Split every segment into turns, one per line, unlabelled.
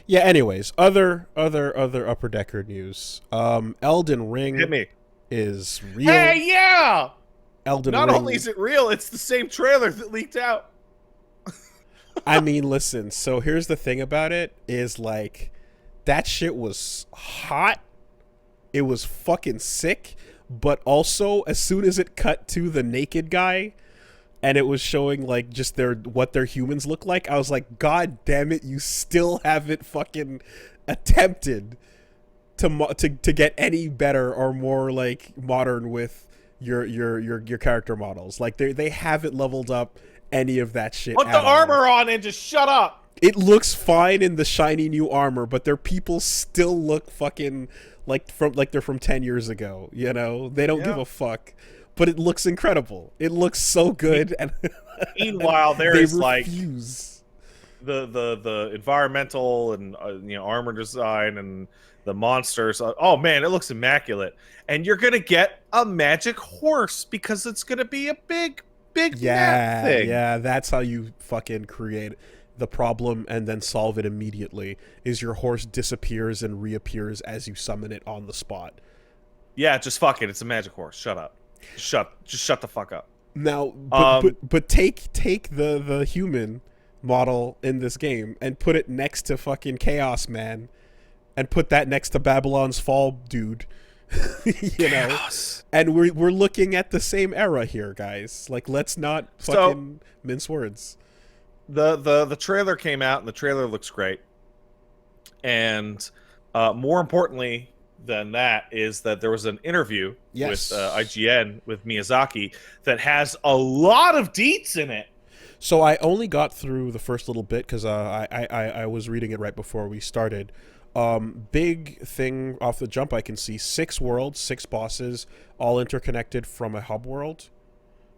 Yeah. Anyways, other Upper Decker news. Elden
Hit
Ring
me.
is real.
Hey, yeah!
Elden
Not only
Ring.
is it real, it's the same trailer that leaked out.
I mean, listen. So here's the thing about it: is like that shit was hot. It was fucking sick. But also, as soon as it cut to the naked guy, and it was showing like just their humans look like, I was like, God damn it, you still haven't fucking attempted to get any better or more like modern with your character models. Like they haven't leveled up any of that shit
Put the
at all.
armor on and just shut up.
It looks fine in the shiny new armor, but their people still look fucking like they're from 10 years ago, you know? They don't give
Yeah.
a fuck. But it looks incredible. It looks so good and, and
Meanwhile, there
they
is like
refuse.
the environmental and armor design and the monsters. Oh man, it looks immaculate. And you're gonna get a magic horse because it's gonna be a big map
Yeah,
thing.
yeah, that's how you fucking create the problem and then solve it immediately. Is your horse disappears and reappears as you summon it on the spot.
Yeah, just fuck it. It's a magic horse. Shut up. Just shut the fuck up.
Now,
Um,
but take the human model in this game and put it next to fucking Chaos Man, and put that next to Babylon's Fall, dude. You know,
Chaos.
and we're looking at the same era here, guys. Like, let's not fucking mince words.
The trailer came out and the trailer looks great. And more importantly than that is that there was an interview
Yes.
with IGN with Miyazaki that has a lot of deets in it.
So I only got through the first little bit because I was reading it right before we started. Big thing off the jump, I can see 6 worlds, 6 bosses, all interconnected from a hub world.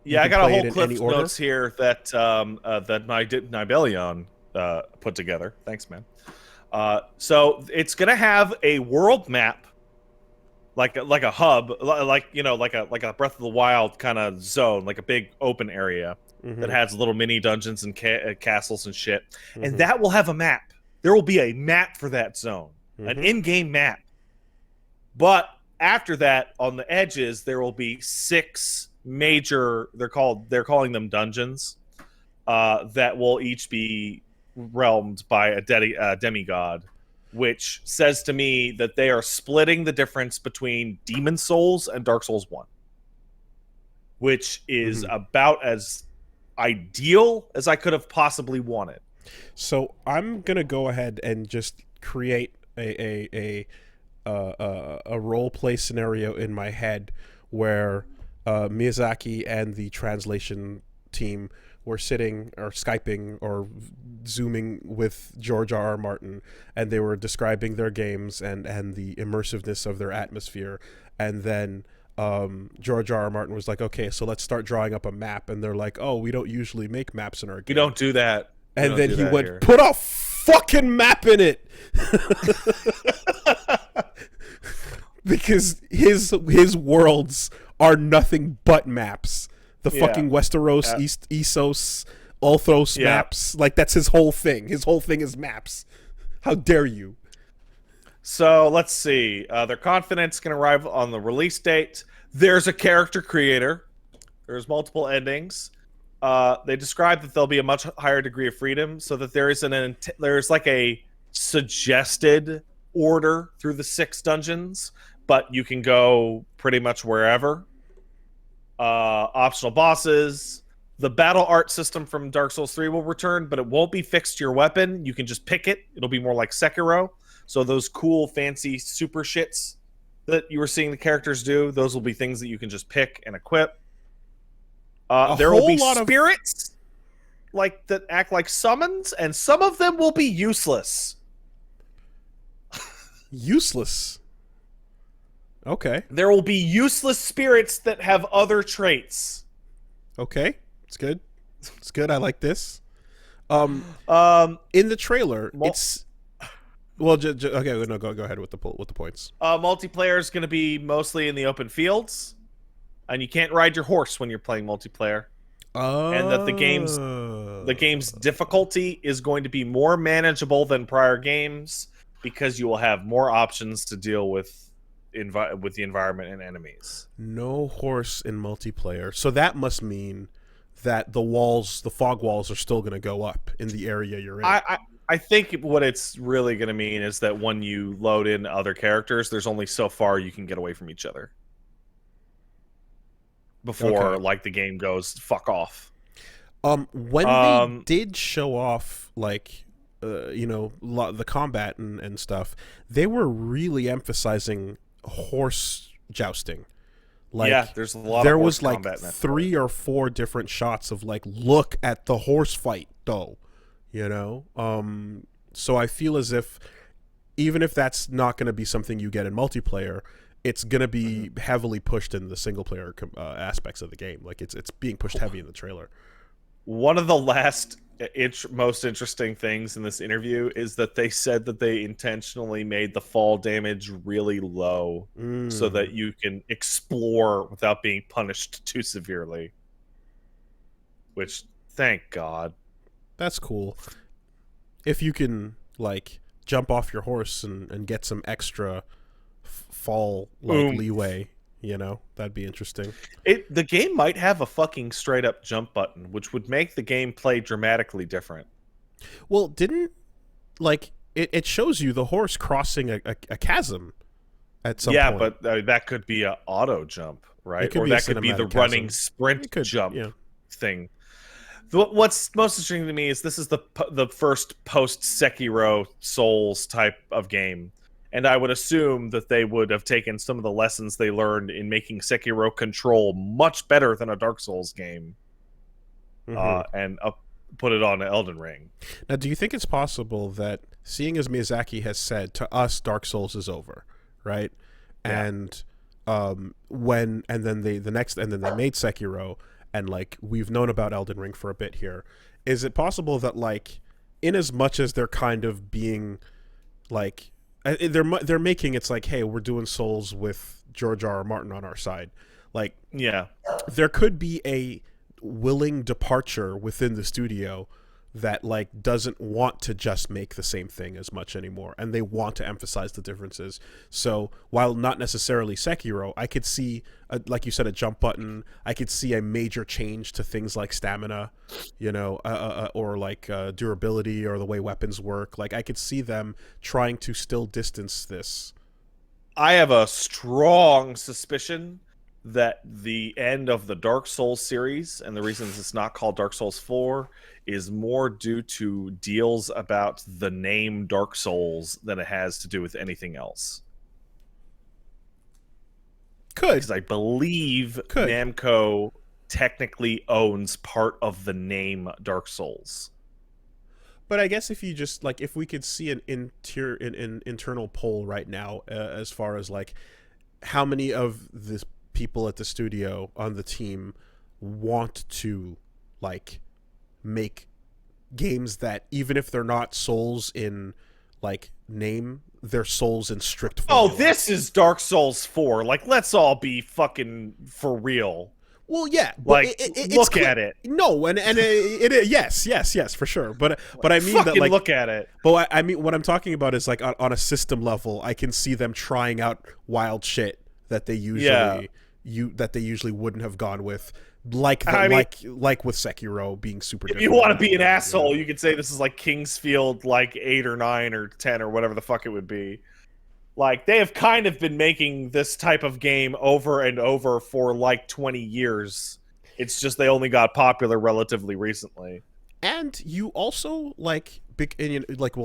Yeah, I got a
play it
whole
in
clip
any order.
notes here that that Nibelion put together. Thanks, man. So it's gonna have a world map, like a hub, like like a Breath of the Wild kind of zone, like a big open area that has little mini dungeons and castles and shit, and that will have a map. There will be a map for that zone, an in-game map. But after that, on the edges, there will be 6 major. They're calling them dungeons. That will each be realmed by a demigod, which says to me that they are splitting the difference between Demon Souls and Dark Souls 1, which is about as ideal as I could have possibly wanted.
So I'm gonna go ahead and just create a role play scenario in my head where Miyazaki and the translation team were sitting or Skyping or Zooming with George R. R. Martin, and they were describing their games and the immersiveness of their atmosphere. And then George R. R. Martin was like, okay, so let's start drawing up a map. And they're like, oh, we don't usually make maps in our game.
We don't do that.
And then he went, put a fucking map in it. Because his worlds are nothing but maps. The fucking Westeros, Essos, Ulthros maps. Like, that's his whole thing. His whole thing is maps. How dare you?
So let's see. Their confidence can arrive on the release date. There's a character creator. There's multiple endings. They describe that there'll be a much higher degree of freedom, so that there's like a suggested order through the 6 dungeons, but you can go pretty much wherever. Optional bosses. The battle art system from Dark Souls 3 will return, but it won't be fixed to your weapon. You can just pick it. It'll be more like Sekiro. So those cool, fancy super shits that you were seeing the characters do, those will be things that you can just pick and equip. There will be spirits like that act like summons, and some of them will be useless.
Useless. Okay.
There will be useless spirits that have other traits.
Okay. It's good. It's good. I like this. In the trailer, it's well. Okay, no, go ahead with the points.
Multiplayer is going to be mostly in the open fields, and you can't ride your horse when you're playing multiplayer.
Oh.
And that the game's The game's difficulty is going to be more manageable than prior games because you will have more options to deal with the environment and enemies.
No horse in multiplayer. So that must mean that the fog walls are still going to go up in the area you're in.
I think what it's really going to mean is that when you load in other characters, there's only so far you can get away from each other before like the game goes fuck off.
When they did show off like the combat and stuff, they were really emphasizing horse jousting. Like,
yeah, there's a lot.
There
of
was like
combat
3 or 4 different shots of like, look at the horse fight, though. So I feel as if even if that's not going to be something you get in multiplayer, it's going to be heavily pushed in the single player aspects of the game. Like it's being pushed heavy in the trailer.
One of the last most interesting things in this interview is that they said that they intentionally made the fall damage really low so that you can explore without being punished too severely. Which, thank God.
That's cool. If you can, like, jump off your horse and get some extra fall leeway, that'd be interesting.
The game might have a fucking straight up jump button, which would make the game play dramatically different.
Well, it shows you the horse crossing a chasm at some point.
Yeah, but that could be an auto jump, right? Or that could be the running sprint jump thing. What's most interesting to me is this is the first post Sekiro Souls type of game. And I would assume that they would have taken some of the lessons they learned in making Sekiro control much better than a Dark Souls game and put it on Elden Ring.
Now, do you think it's possible that, seeing as Miyazaki has said, to us, Dark Souls is over, right? Yeah. And then they made Sekiro, and like we've known about Elden Ring for a bit here. Is it possible that, like, in as much as they're kind of being like, they're making it's like, hey, we're doing Souls with George R.R. Martin on our side, like,
yeah,
there could be a willing departure within the studio that like doesn't want to just make the same thing as much anymore, and they want to emphasize the differences. So while not necessarily Sekiro, I could see like you said, a jump button. I could see a major change to things like stamina, or like durability, or the way weapons work. Like, I could see them trying to still distance this.
I have a strong suspicion that the end of the Dark Souls series, and the reasons it's not called Dark Souls 4, is more due to deals about the name Dark Souls than it has to do with anything else. Because I believe Namco technically owns part of the name Dark Souls.
But I guess if you just, like, if we could see an internal poll right now, as far as like how many of the people at the studio on the team want to like make games that, even if they're not Souls in like name, they're Souls in strict formula.
Oh, this is Dark Souls 4. Like, let's all be fucking for real.
Well, yeah,
but like, look at it.
No, and it yes, for sure. But I mean that, like,
look at it.
But I mean, what I'm talking about is like on a system level, I can see them trying out wild shit that they usually wouldn't have gone with, like with Sekiro being super different.
If you want to be an asshole, you could say this is like Kingsfield, like 8 or 9 or 10 or whatever the fuck it would be. Like, they have kind of been making this type of game over and over for like 20 years. It's just they only got popular relatively recently.
And you also well,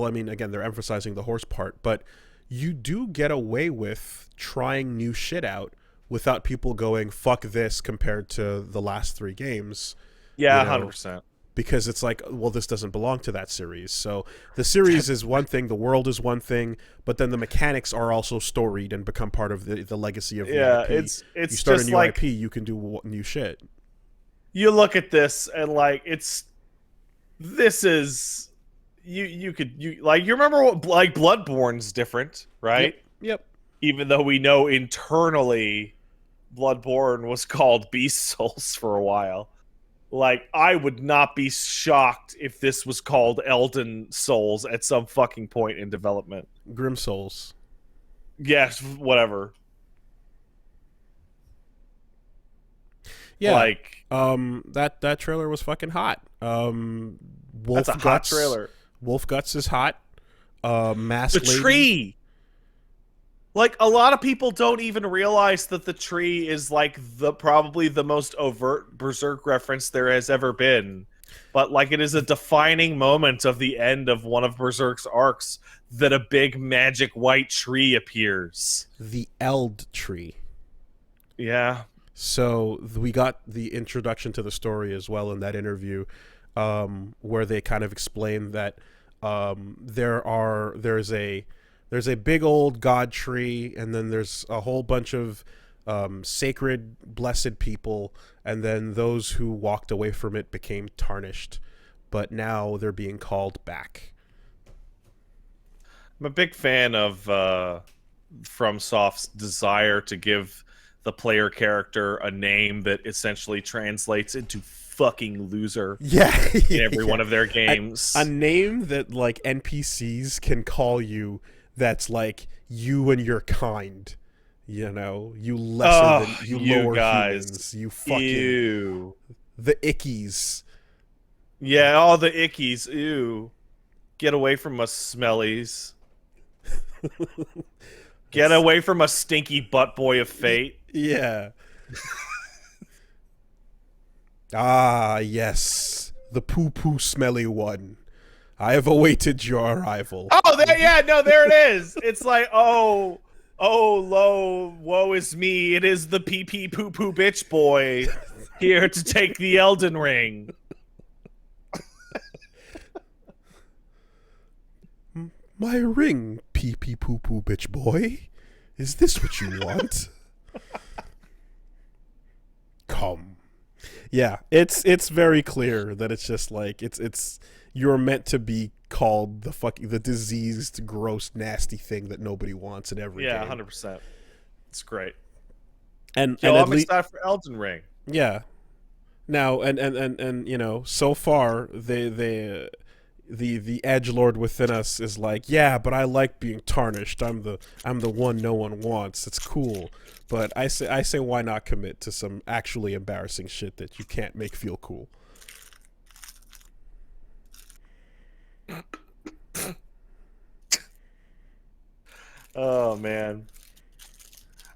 I mean, again, they're emphasizing the horse part, but you do get away with trying new shit out without people going, fuck this, compared to the last 3 games.
Yeah, 100%.
Because it's like, well, this doesn't belong to that series. So the series is one thing, the world is one thing, but then the mechanics are also storied and become part of the legacy of the IP.
It's
you start
just
a new
like,
IP, you can do new shit.
You look at this and like, this is, you remember what, like, Bloodborne's different, right?
Yep.
Even though we know internally Bloodborne was called Beast Souls for a while. Like, I would not be shocked if this was called Elden Souls at some fucking point in development.
Grim Souls.
Yes, whatever.
Yeah.
Like,
that trailer was fucking hot.
that's a hot trailer.
Wolf Guts is hot. Mask
The
Lady.
tree. Like, a lot of people don't even realize that the tree is like probably the most overt Berserk reference there has ever been. But like, it is a defining moment of the end of one of Berserk's arcs that a big magic white tree appears.
The Eld tree.
Yeah.
So we got the introduction to the story as well in that interview, where they kind of explain that there's a big old god tree, and then there's a whole bunch of sacred, blessed people, and then those who walked away from it became tarnished, but now they're being called back.
I'm a big fan of FromSoft's desire to give the player character a name that essentially translates into fucking loser.
Yeah,
in every one of their games.
A name that like NPCs can call you. That's like you and your kind. You know, you lesser than you lower
guys.
humans. You fucking
Ew.
The ickies.
Yeah, all the ickies. Ew. Get away from us, smellies. Get away from us, stinky butt boy of fate.
Yeah. Ah, yes. The poo-poo smelly one. I have awaited your arrival.
Oh, there it is. It's like, oh, woe is me. It is the pee-pee poo-poo bitch boy here to take the Elden Ring.
My ring, pee-pee poo-poo bitch boy. Is this what you want? Come. Yeah, it's very clear that it's just like it's you're meant to be called the diseased, gross, nasty thing that nobody wants in every game.
Yeah, 100%. It's great.
And
I'm excited for Elden Ring.
Yeah. Now and you know, so far the edgelord within us is like, yeah, but I like being tarnished. I'm the one no one wants. It's cool. But I say why not commit to some actually embarrassing shit that you can't make feel cool.
Oh man.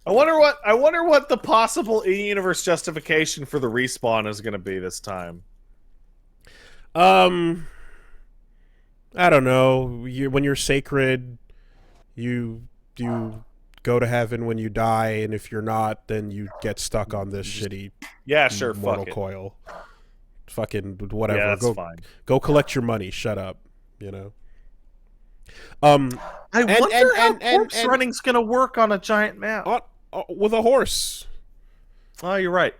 I wonder what the possible in-universe justification for the respawn is going to be this time.
I don't know. When you're sacred, you go to heaven when you die, and if you're not, then you get stuck on this shitty mortal coil. Fucking whatever.
Yeah, that's fine.
Go collect your money. Shut up. You know.
I wonder how corpse running's gonna work on a giant map.
With a horse.
Oh, you're right.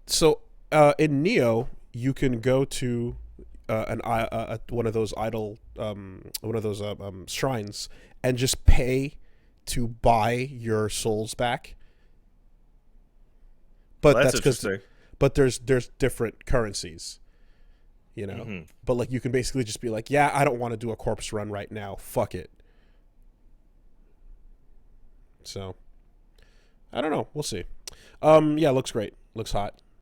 So in Neo, you can go to one of those shrines and just pay to buy your souls back. But
Well,
that's because
interesting.
but there's different currencies. You know,
Mm-hmm.
but like you can basically just be like, yeah, I don't want to do a corpse run right now. Fuck it. So, I don't know. We'll see. Yeah, looks great. Looks hot.